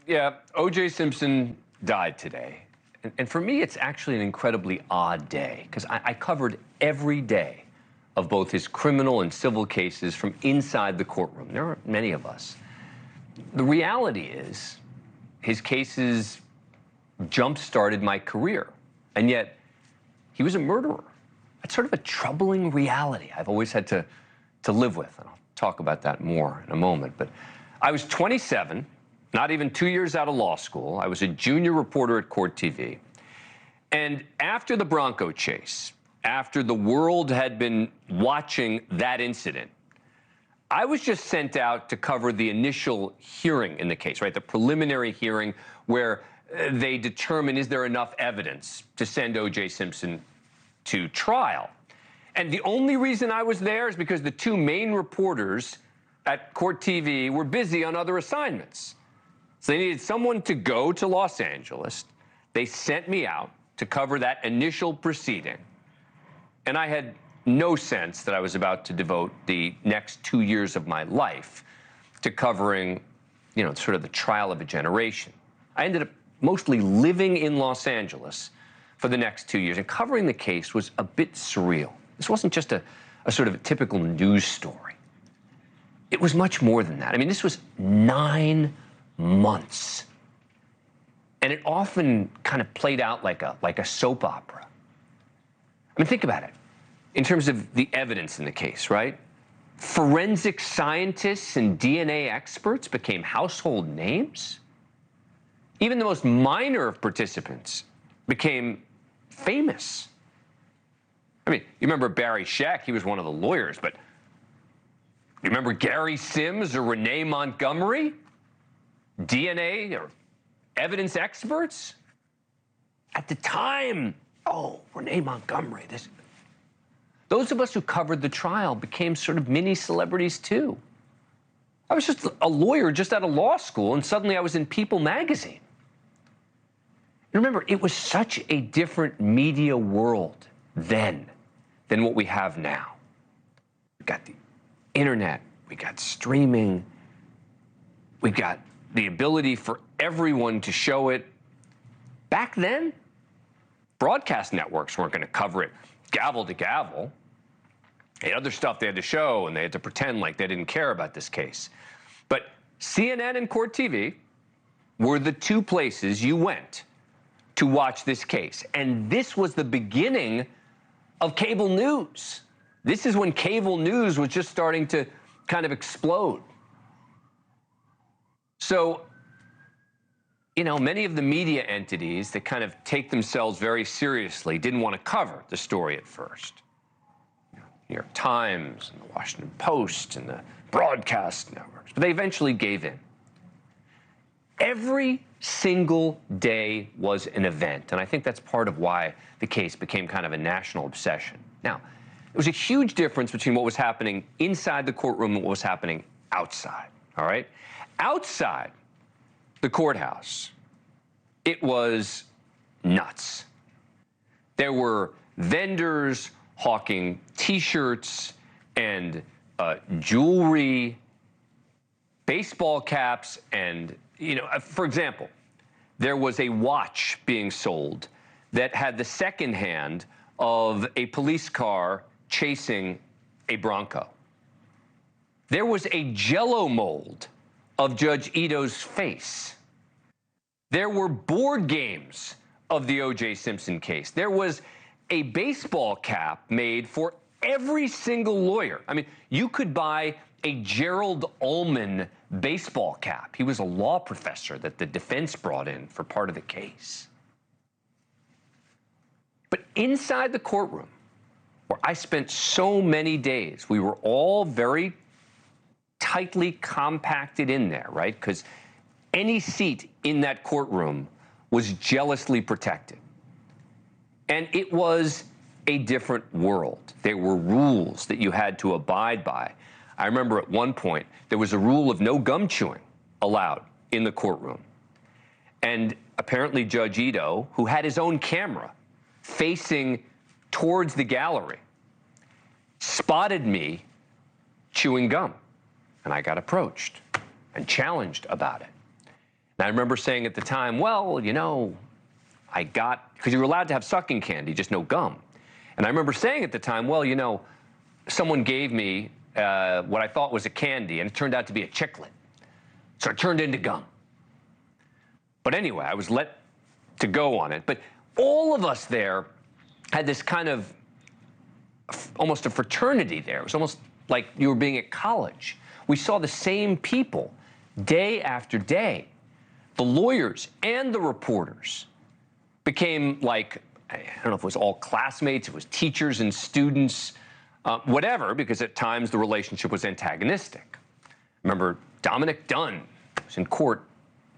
Yeah, O.J. Simpson died today. And for me, it's actually an incredibly odd day because I covered every day of both his criminal and civil cases from inside the courtroom. There are many of us. The reality is his cases jump-started my career, and yet he was a murderer. That's sort of a troubling reality I've always had to live with, and I'll talk about that more in a moment. But I was 27, not even 2 years out of law school. I was a junior reporter at Court TV. And after the Bronco chase, after the world had been watching that incident, I was just sent out to cover the initial hearing in the case, right? The preliminary hearing where they determine, is there enough evidence to send O.J. Simpson to trial? And the only reason I was there is because the two main reporters at Court TV were busy on other assignments. So they needed someone to go to Los Angeles. They sent me out to cover that initial proceeding. And I had no sense that I was about to devote the next 2 years of my life to covering, sort of the trial of a generation. I ended up mostly living in Los Angeles for the next 2 years, and covering the case was a bit surreal. This wasn't just a sort of a typical news story. It was much more than that. I mean, this was 9 months. And it often kind of played out like a soap opera. I mean, think about it. In terms of the evidence in the case, right? Forensic scientists and DNA experts became household names. Even the most minor of participants became famous. I mean, you remember Barry Scheck, he was one of the lawyers, but you remember Gary Sims or Renee Montgomery? DNA or evidence experts? At the time, Renee Montgomery, those of us who covered the trial became sort of mini celebrities too. I was just a lawyer just out of law school, and suddenly I was in People magazine. And remember, it was such a different media world then than what we have now. We got the internet, we got streaming, we got the ability for everyone to show it. Back then, broadcast networks weren't going to cover it gavel to gavel. They had other stuff they had to show, and they had to pretend like they didn't care about this case. But CNN and Court TV were the two places you went to watch this case. And this was the beginning of cable news. This is when cable news was just starting to kind of explode. So, many of the media entities that kind of take themselves very seriously didn't want to cover the story at first. New York Times and the Washington Post and the broadcast networks, but they eventually gave in. Every single day was an event, and I think that's part of why the case became kind of a national obsession. Now, there was a huge difference between what was happening inside the courtroom and what was happening outside, all right? Outside the courthouse, it was nuts. There were vendors hawking T-shirts and jewelry, baseball caps, and, for example, there was a watch being sold that had the second hand of a police car chasing a Bronco. There was a Jell-O mold of Judge Ito's face. There were board games of the O.J. Simpson case. There was a baseball cap made for every single lawyer. I mean, you could buy a Gerald Ullman baseball cap. He was a law professor that the defense brought in for part of the case. But inside the courtroom, where I spent so many days, we were all very tightly compacted in there, right? Because any seat in that courtroom was jealously protected. And it was a different world. There were rules that you had to abide by. I remember at one point, there was a rule of no gum chewing allowed in the courtroom. And apparently Judge Ito, who had his own camera facing towards the gallery, spotted me chewing gum. And I got approached and challenged about it. And I remember saying at the time, well, you know, because you were allowed to have sucking candy, just no gum. And I remember saying at the time, well, you know, someone gave me what I thought was a candy, and it turned out to be a chiclet. So it turned into gum. But anyway, I was let to go on it. But all of us there had this kind of almost a fraternity there. It was almost like you were being at college. We saw the same people day after day. The lawyers and the reporters became like, I don't know if it was all classmates, it was teachers and students, whatever, because at times the relationship was antagonistic. Remember, Dominic Dunn was in court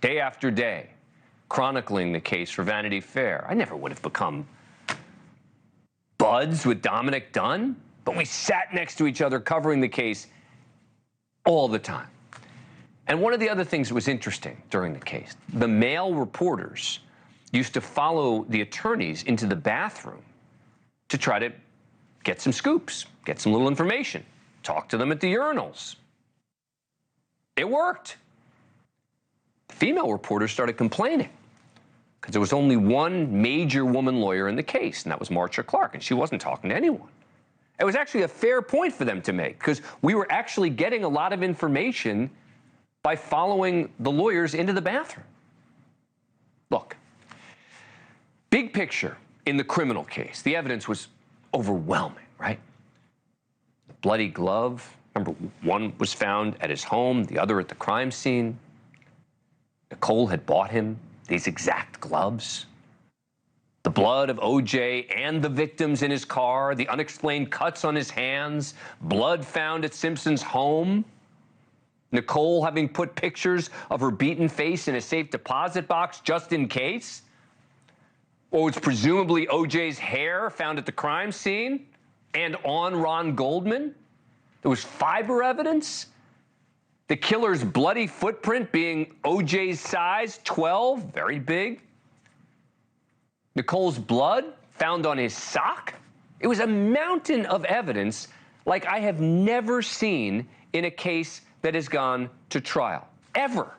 day after day, chronicling the case for Vanity Fair. I never would have become buds with Dominic Dunn, but we sat next to each other covering the case all the time. And one of the other things that was interesting during the case, the male reporters used to follow the attorneys into the bathroom to try to get some scoops, get some little information, talk to them at the urinals. It worked. The female reporters started complaining because there was only one major woman lawyer in the case, and that was Marcia Clark, and she wasn't talking to anyone. It was actually a fair point for them to make because we were actually getting a lot of information by following the lawyers into the bathroom. Look, big picture in the criminal case, the evidence was overwhelming, right? The bloody glove, remember, one was found at his home, the other at the crime scene. Nicole had bought him these exact gloves. The blood of O.J. and the victims in his car, the unexplained cuts on his hands, blood found at Simpson's home. Nicole having put pictures of her beaten face in a safe deposit box just in case. Or it's presumably O.J.'s hair found at the crime scene and on Ron Goldman. There was fiber evidence. The killer's bloody footprint being O.J.'s size, 12, very big. Nicole's blood found on his sock. It was a mountain of evidence like I have never seen in a case that has gone to trial, ever.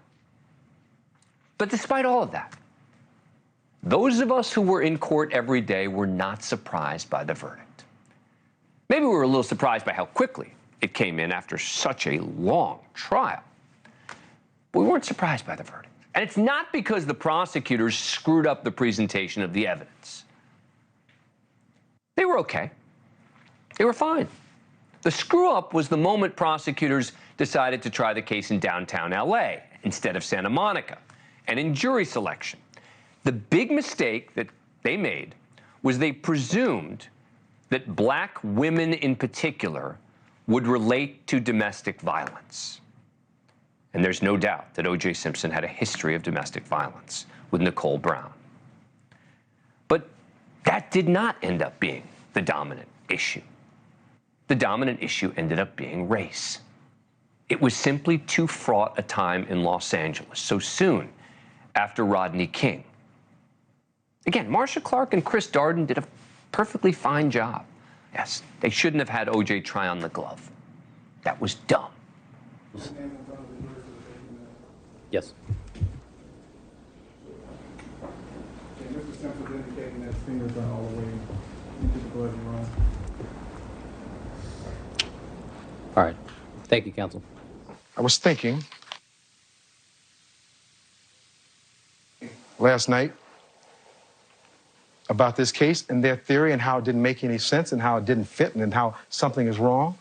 But despite all of that, those of us who were in court every day were not surprised by the verdict. Maybe we were a little surprised by how quickly it came in after such a long trial. But we weren't surprised by the verdict. And it's not because the prosecutors screwed up the presentation of the evidence. They were okay. They were fine. The screw-up was the moment prosecutors decided to try the case in downtown LA instead of Santa Monica, and in jury selection. The big mistake that they made was they presumed that black women in particular would relate to domestic violence. And there's no doubt that O.J. Simpson had a history of domestic violence with Nicole Brown. But that did not end up being the dominant issue. The dominant issue ended up being race. It was simply too fraught a time in Los Angeles, so soon after Rodney King. Again, Marcia Clark and Chris Darden did a perfectly fine job. Yes, they shouldn't have had O.J. try on the glove. That was dumb. Yes. Mr. Simpson indicating that his fingers are all the way into the blood and wrong. All right. Thank you, counsel. I was thinking last night about this case and their theory and how it didn't make any sense and how it didn't fit and how something is wrong.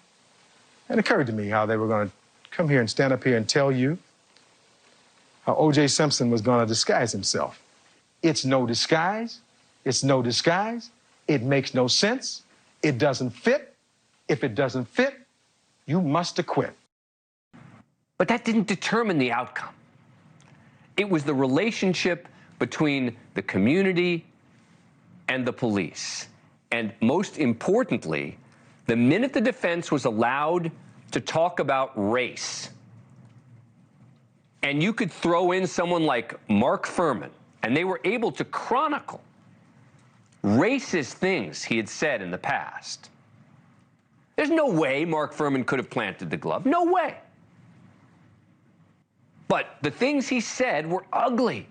It occurred to me how they were going to come here and stand up here and tell you how O.J. Simpson was going to disguise himself. It's no disguise. It's no disguise. It makes no sense. It doesn't fit. If it doesn't fit, you must acquit. But that didn't determine the outcome. It was the relationship between the community and the police. And most importantly, the minute the defense was allowed to talk about race, and you could throw in someone like Mark Furman, and they were able to chronicle racist things he had said in the past. There's no way Mark Furman could have planted the glove. No way. But the things he said were ugly.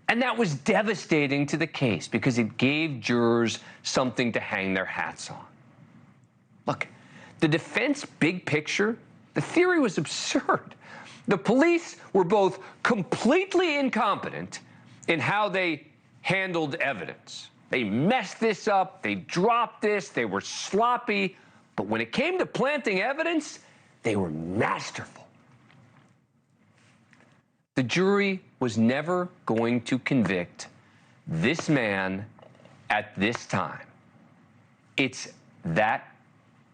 And that was devastating to the case because it gave jurors something to hang their hats on. Look, the defense big picture, the theory was absurd. The police were both completely incompetent in how they handled evidence. They messed this up, they dropped this, they were sloppy, but when it came to planting evidence, they were masterful. The jury was never going to convict this man at this time. It's that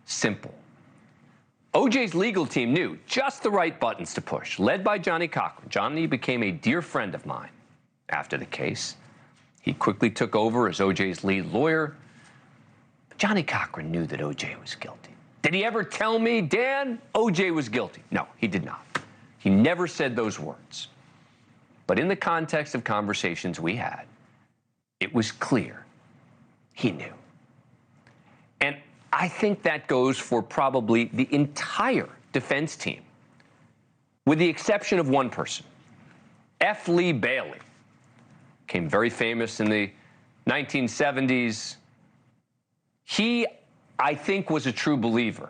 simple. OJ's legal team knew just the right buttons to push, led by Johnny Cochran. Johnny became a dear friend of mine after the case. He quickly took over as OJ's lead lawyer. But Johnny Cochran knew that OJ was guilty. Did he ever tell me, Dan, OJ was guilty? No, he did not. He never said those words. But in the context of conversations we had, it was clear he knew. And I think that goes for probably the entire defense team, with the exception of one person. F. Lee Bailey became very famous in the 1970s. He, I think, was a true believer.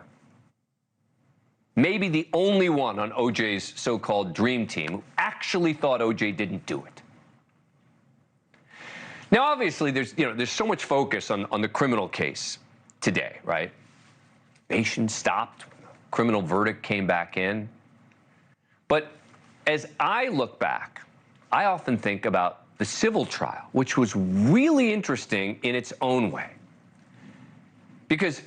Maybe the only one on OJ's so-called dream team who actually thought OJ didn't do it. Now, obviously, there's so much focus on the criminal case today, right? Nation stopped when the criminal verdict came back in. But as I look back, I often think about the civil trial, which was really interesting in its own way. Because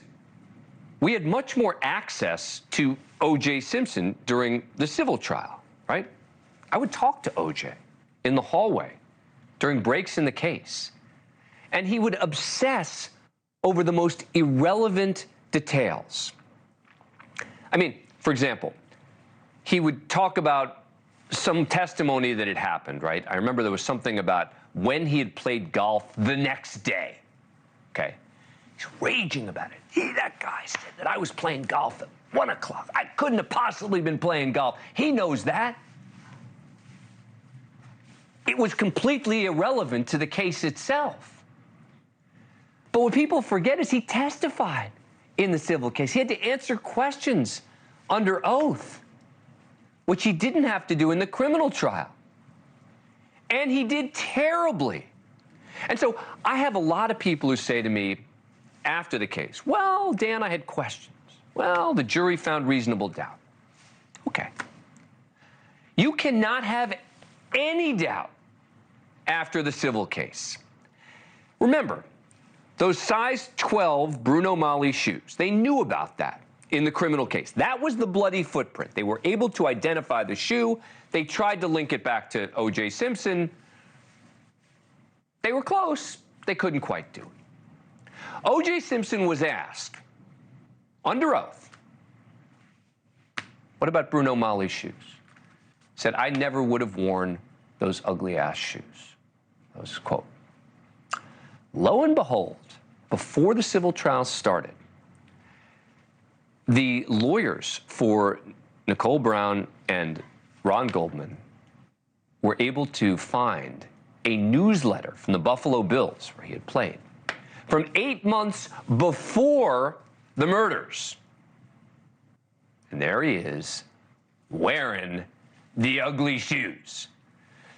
we had much more access to O.J. Simpson during the civil trial, right? I would talk to O.J. in the hallway during breaks in the case, and he would obsess over the most irrelevant details. I mean, for example, he would talk about some testimony that had happened, right? I remember there was something about when he had played golf the next day, okay? He's raging about it. That guy said that I was playing golf at 1 o'clock. I couldn't have possibly been playing golf. He knows that. It was completely irrelevant to the case itself. But what people forget is he testified in the civil case. He had to answer questions under oath, which he didn't have to do in the criminal trial. And he did terribly. And so I have a lot of people who say to me after the case, well, Dan, I had questions. Well, the jury found reasonable doubt. Okay. You cannot have any doubt after the civil case. Remember, those size 12 Bruno Magli shoes, they knew about that in the criminal case. That was the bloody footprint. They were able to identify the shoe. They tried to link it back to O.J. Simpson. They were close. They couldn't quite do it. O.J. Simpson was asked, under oath, what about Bruno Magli's shoes? He said, I never would have worn those ugly-ass shoes. That was his quote. Lo and behold, before the civil trial started, the lawyers for Nicole Brown and Ron Goldman were able to find a newsletter from the Buffalo Bills, where he had played, from 8 months before the murders. And there he is, wearing the ugly shoes.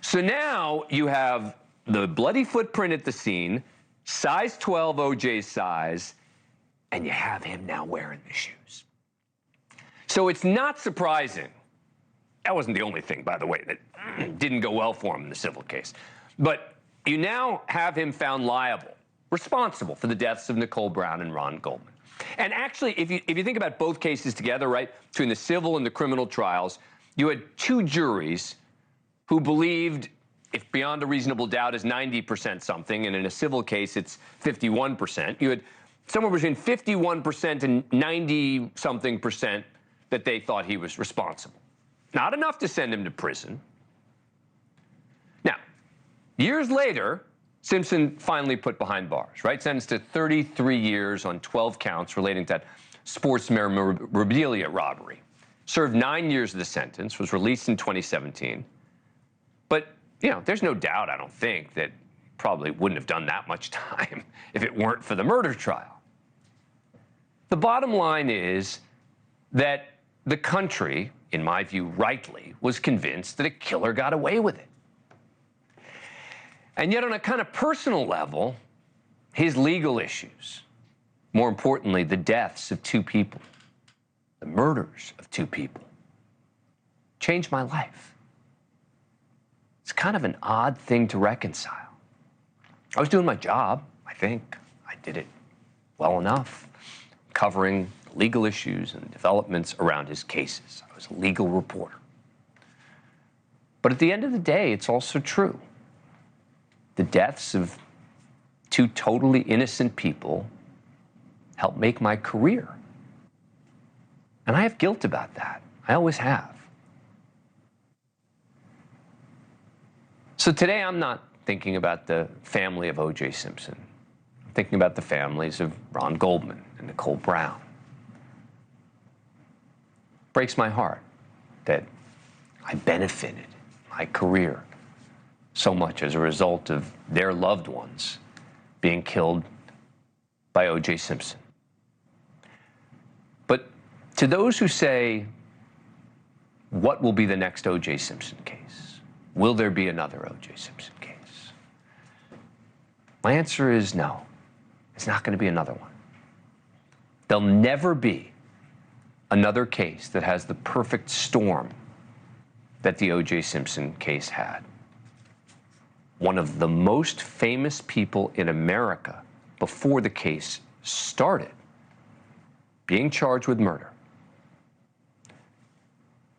So now you have the bloody footprint at the scene, size 12 OJ's size, and you have him now wearing the shoes. So it's not surprising. That wasn't the only thing, by the way, that didn't go well for him in the civil case. But you now have him found liable, responsible for the deaths of Nicole Brown and Ron Goldman. And actually, if you think about both cases together, right, between the civil and the criminal trials, you had two juries who believed, if beyond a reasonable doubt is 90% something, and in a civil case it's 51%, you had somewhere between 51% and 90-something% that they thought he was responsible. Not enough to send him to prison. Now, years later, Simpson finally put behind bars, right? Sentenced to 33 years on 12 counts relating to that sports memorabilia robbery. served 9 years of the sentence, was released in 2017. But, there's no doubt, I don't think, that probably wouldn't have done that much time if it weren't for the murder trial. The bottom line is that the country, in my view, rightly, was convinced that a killer got away with it. And yet, on a kind of personal level, his legal issues, more importantly, the deaths of two people, the murders of two people, changed my life. It's kind of an odd thing to reconcile. I was doing my job, I think. I did it well enough, covering legal issues and developments around his cases. I was a legal reporter. But at the end of the day, it's also true. The deaths of two totally innocent people helped make my career. And I have guilt about that. I always have. So today I'm not thinking about the family of O.J. Simpson. I'm thinking about the families of Ron Goldman and Nicole Brown. It breaks my heart that I benefited my career so much as a result of their loved ones being killed by O.J. Simpson. But to those who say, what will be the next O.J. Simpson case? Will there be another O.J. Simpson case? My answer is no. It's not going to be another one. There'll never be another case that has the perfect storm that the O.J. Simpson case had. One of the most famous people in America before the case started being charged with murder.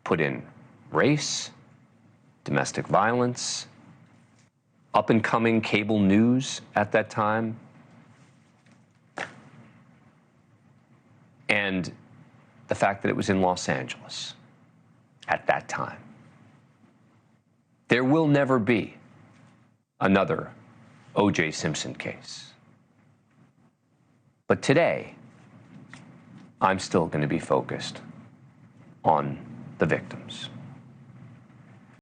Put in race, domestic violence, up-and-coming cable news at that time, and the fact that it was in Los Angeles at that time. There will never be another O.J. Simpson case. But today, I'm still going to be focused on the victims.